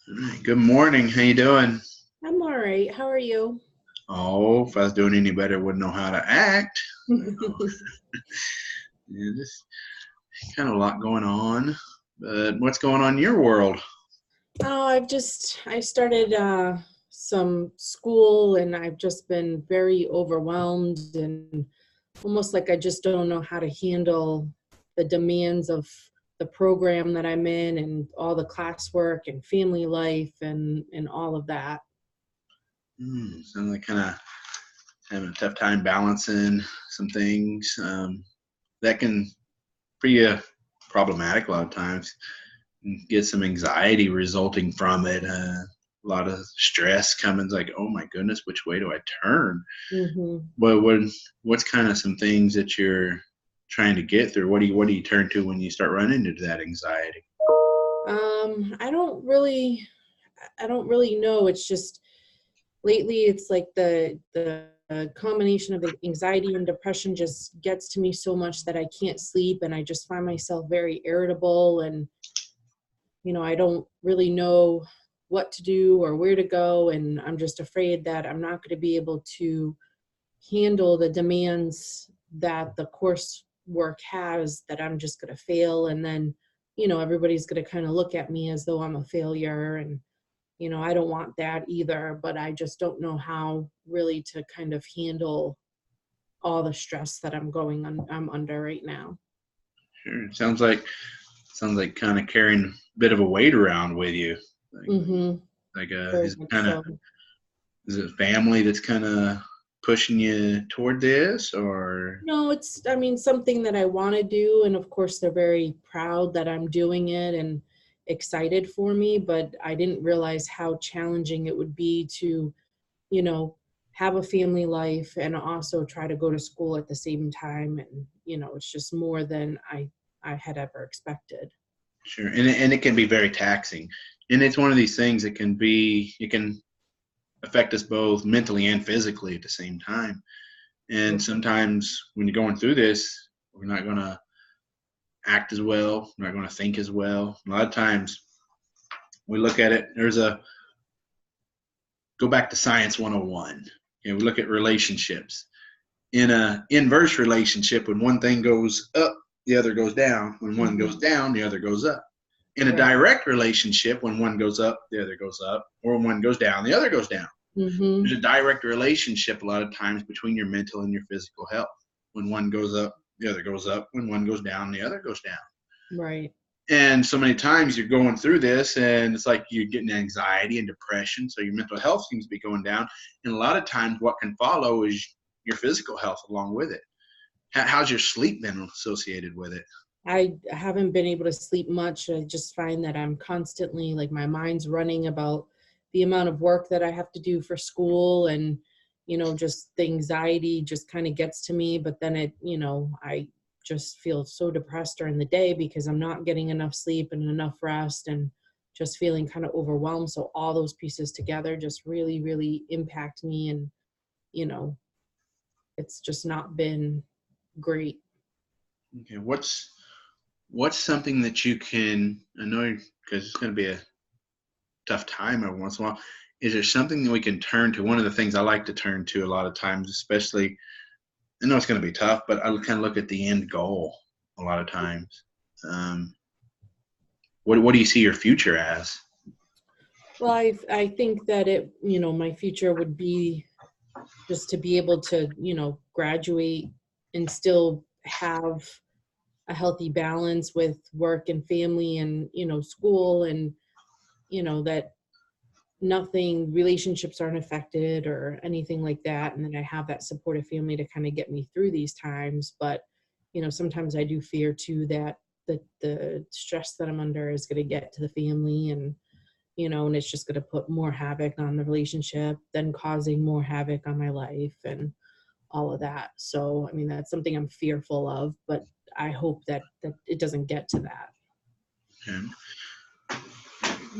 All right. Good morning. How you doing? I'm all right. How are you? Oh, if I was doing any better, wouldn't know how to act. Yeah, just kind of a lot going on. But what's going on in your world? I started some school and I've just been very overwhelmed and almost like I just don't know how to handle the demands of the program that I'm in and all the classwork and family life and all of that. Sounds like kind of having a tough time balancing some things. That can be problematic a lot of times. Get some anxiety resulting from it. A lot of stress coming. It's like, oh my goodness, which way do I turn? hmm What's kind of some things that you're trying to get through? What do you turn to when you start running into that anxiety? I don't really know. It's just lately it's like the combination of anxiety and depression just gets to me so much that I can't sleep and I just find myself very irritable and I don't really know what to do or where to go, and I'm just afraid that I'm not going to be able to handle the demands that the coursework has, that I'm just going to fail, and then everybody's going to kind of look at me as though I'm a failure, and I don't want that either, but I just don't know how really to kind of handle all the stress that I'm under right now. Sure. It sounds like kind of carrying a bit of a weight around with you. Like, Mm-hmm. Very is it much kind of so. is it family that's kind of pushing you toward this, or No, it's, I mean, something that I want to do. And of course, they're very proud that I'm doing it and excited for me. But I didn't realize how challenging it would be to, you know, have a family life and also try to go to school at the same time. And, it's just more than I had ever expected. sure? And it can be very taxing, and it's one of these things that it can affect us both mentally and physically at the same time. And sometimes when you're going through this, we're not going to act as well. We're not going to think as well. A lot of times we look at it. Go back to Science 101. We look at relationships. In a inverse relationship, when one thing goes up, the other goes down. When one goes Mhm. down, the other goes up. In a Right. direct relationship, when one goes up, the other goes up. Or when one goes down, the other goes down. hmm There's a direct relationship a lot of times between your mental and your physical health. When one goes up, the other goes up. When one goes down, the other goes down. Right. And so many times you're going through this and it's like you're getting anxiety and depression. So your mental health seems to be going down. And a lot of times what can follow is your physical health along with it. How's your sleep been associated with it? I haven't been able to sleep much. I just find that I'm constantly like my mind's running about the amount of work that I have to do for school, and just the anxiety just kind of gets to me, but then I just feel so depressed during the day because I'm not getting enough sleep and enough rest and just feeling kind of overwhelmed. So all those pieces together just really really impact me, and you know it's just not been great. Okay, what's something that you can, I know because it's going to be a tough time every once in a while. Is there something that we can turn to? One of the things I like to turn to a lot of times, especially, I know it's going to be tough, but I kind of look at the end goal a lot of times. Um, what do you see your future as? Well, I think that my future would be just to be able to, graduate and still have a healthy balance with work and family and, school, and, that nothing, relationships aren't affected or anything like that. And then I have that supportive family to kind of get me through these times. But, sometimes I do fear too that the stress that I'm under is going to get to the family, and it's just going to put more havoc on the relationship, then causing more havoc on my life and all of that. So, I mean, that's something I'm fearful of, but I hope that it doesn't get to that. And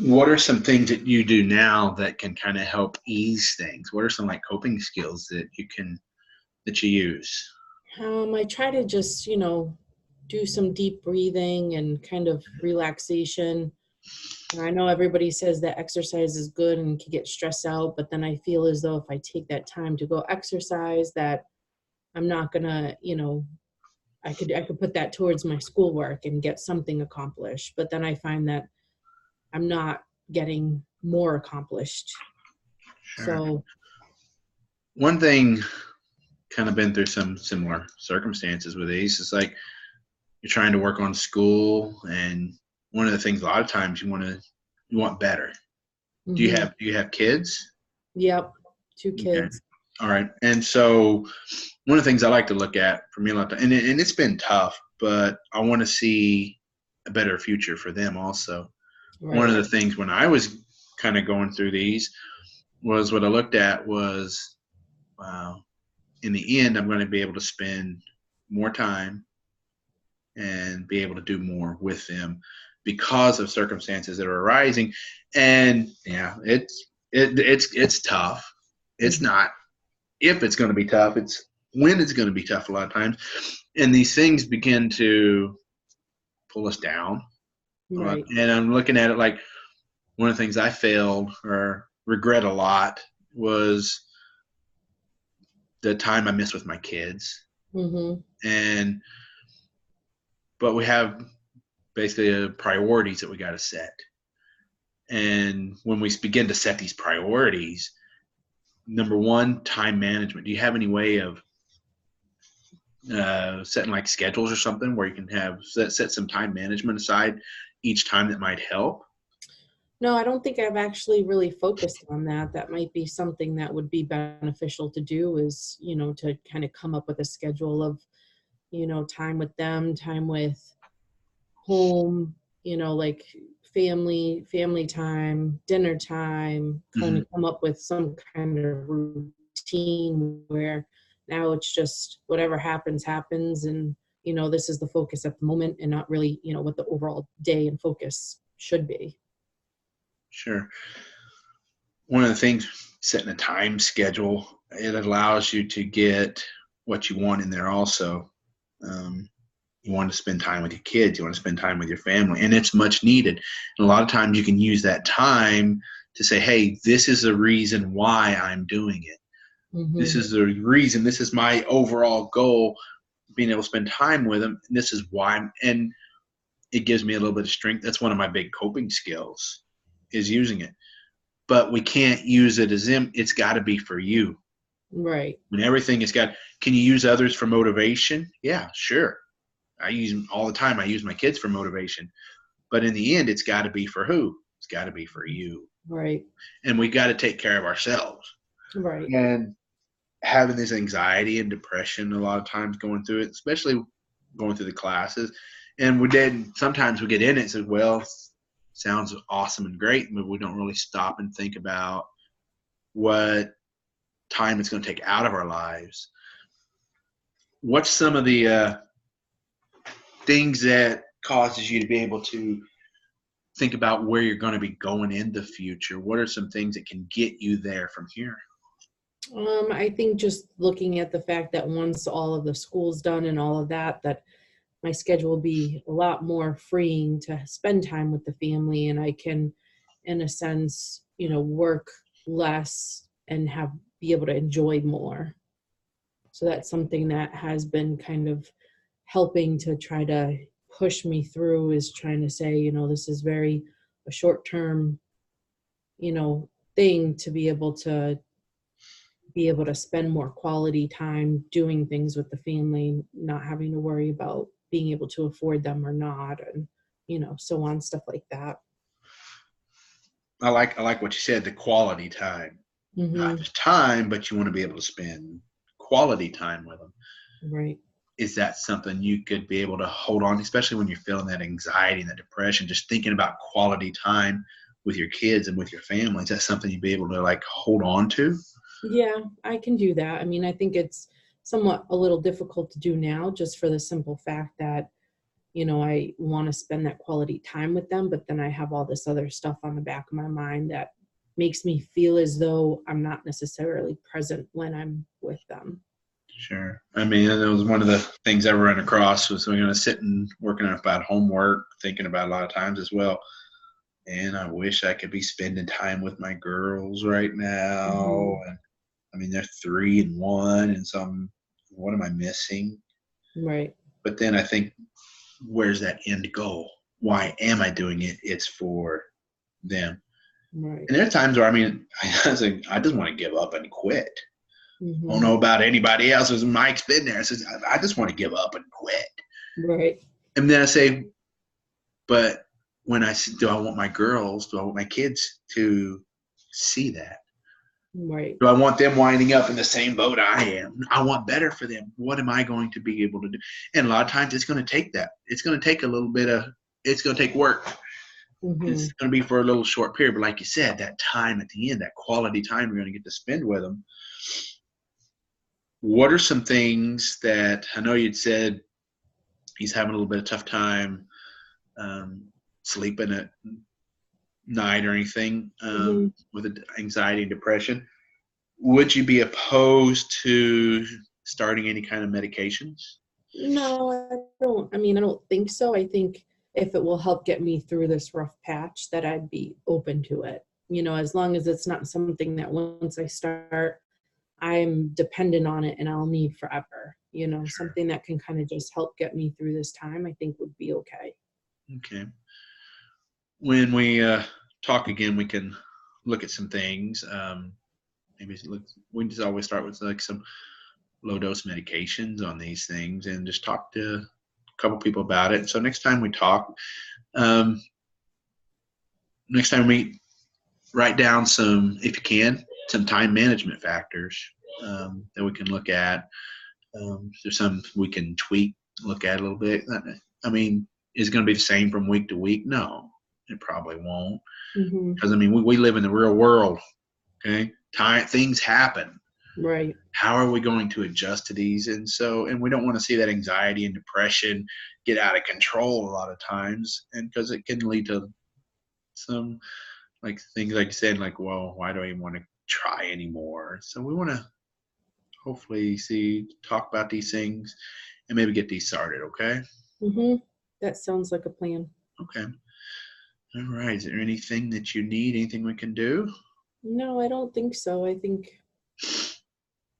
what are some things that you do now that can kind of help ease things? What are some like coping skills that you use? I try to just, do some deep breathing and kind of relaxation, I know everybody says that exercise is good and can get stressed out, but then I feel as though if I take that time to go exercise, that I'm not gonna, I could put that towards my schoolwork and get something accomplished. But then I find that I'm not getting more accomplished. Sure. So, One thing, kind of been through some similar circumstances with these, is like you're trying to work on school, and one of the things a lot of times you want better. mhm. Do you have kids? Yep, 2 Okay. kids. All right. And so one of the things I like to look at for me a lot, and it's been tough, but I want to see a better future for them also. One of Right. the things when I was kind of going through these was what I looked at was, wow, in the end, I'm going to be able to spend more time and be able to do more with them because of circumstances that are arising. And yeah, it's tough. It's Mhm. not if it's going to be tough, it's when it's going to be tough a lot of times. And these things begin to pull us down a lot. Right. And I'm looking at it like one of the things I failed or regret a lot was the time I missed with my kids. Mhm. And but we have basically priorities that we got to set. And when we begin to set these priorities, number one, time management. Do you have any way of setting like schedules or something where you can have set some time management aside each time that might help? No, I don't think I've actually really focused on that. That might be something that would be beneficial to do is, to kind of come up with a schedule of, time with them, time with home, like family time, dinner time, kind Hmm. of come up with some kind of routine where now it's just whatever happens happens, and this is the focus at the moment and not really what the overall day and focus should be. Sure. One of the things, setting a time schedule, it allows you to get what you want in there also. Um, you want to spend time with your kids, you want to spend time with your family, and it's much needed. And a lot of times you can use that time to say, hey, this is the reason why I'm doing it. This Hmm. is the reason, this is my overall goal, being able to spend time with them. And this is why and it gives me a little bit of strength. That's one of my big coping skills, is using it. But we can't use it as them. It's got to be for you. Right. When everything has got, can you use others for motivation? Yeah, sure. I use them all the time. I use my kids for motivation. But in the end, it's got to be for who? It's got to be for you. Right. And we got to take care of ourselves. Right. And having this anxiety and depression a lot of times going through it, especially going through the classes. And we did sometimes we get in it and say, well, sounds awesome and great, but we don't really stop and think about what time it's going to take out of our lives. What's some of the things that causes you to be able to think about where you're going to be going in the future? What are some things that can get you there from here? I think just looking at the fact that once all of the school's done and all of that, that my schedule will be a lot more freeing to spend time with the family, and I can, in a sense, work less and be able to enjoy more. So that's something that has been kind of helping to try to push me through, is trying to say, this is very a short term, thing, to be able to spend more quality time doing things with the family, not having to worry about being able to afford them or not, and so on, stuff like that. I like what you said, the quality time. Not Hmm. just time, but you want to be able to spend quality time with them. Right. Is that something you could be able to hold on, especially when you're feeling that anxiety and that depression, just thinking about quality time with your kids and with your family? Is that something you'd be able to like hold on to? Yeah, I can do that. I mean, I think it's somewhat a little difficult to do now, just for the simple fact that I want to spend that quality time with them, but then I have all this other stuff on the back of my mind that makes me feel as though I'm not necessarily present when I'm with them. Sure. I mean, that was one of the things I ran across was we're going to sit and working about homework, thinking about a lot of times as well. and I wish I could be spending time with my girls right now. Mhm. And I mean, they're 3 and 1, and so what am I missing? Right. But then I think, where's that end goal? Why am I doing it? It's for them. Right. And there are times where, I mean, I just want to give up and quit. I don't Mhm. know about anybody else. As Mike's been there, says I just want to give up and quit. Right. And then I say, but do I want my girls? Do I want my kids to see that? Right. Do I want them winding up in the same boat I am? I want better for them. What am I going to be able to do? And a lot of times it's going to take that. It's going to take a little bit of, it's going to take work. It's Mhm. going to be for a little short period. But like you said, that time at the end, that quality time you're going to get to spend with them. What are some things that I know you'd said he's having a little bit of tough time um, sleeping at night or anything Mhm. with anxiety and depression? Would you be opposed to starting any kind of medications? No, I don't. I mean, I don't think so. I think if it will help get me through this rough patch, that I'd be open to it. As long as it's not something that once I start, I'm dependent on it and I'll need forever. Sure. Something that can kind of just help get me through this time, I think would be okay. Okay. When we talk again, we can look at some things. Maybe we can just always start with like some low dose medications on these things and just talk to a couple people about it. So next time we talk, um, next time we write down some, if you can, some time management factors that we can look at. There's some we can tweak, look at a little bit. I mean, is it going to be the same from week to week? No, it probably won't. Mhm. Because I mean, we live in the real world. Okay, things happen. Right. How are we going to adjust to these? And we don't want to see that anxiety and depression get out of control a lot of times, and because it can lead to some like things like you said, like, well, why do I even want to try anymore? So we want to hopefully talk about these things and maybe get these started. Okay. Mhm. That sounds like a plan. Okay. All right. Is there anything that you need? Anything we can do? No, I don't think so. I think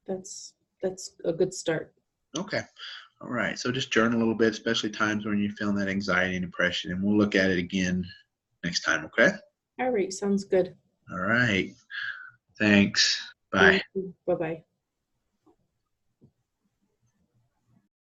that's that's a good start. Okay. All right. So just journal a little bit, especially times when you're feeling that anxiety and depression, and we'll look at it again next time. Okay. All right, sounds good. All right. Thanks. Bye. Thank you. Bye-bye.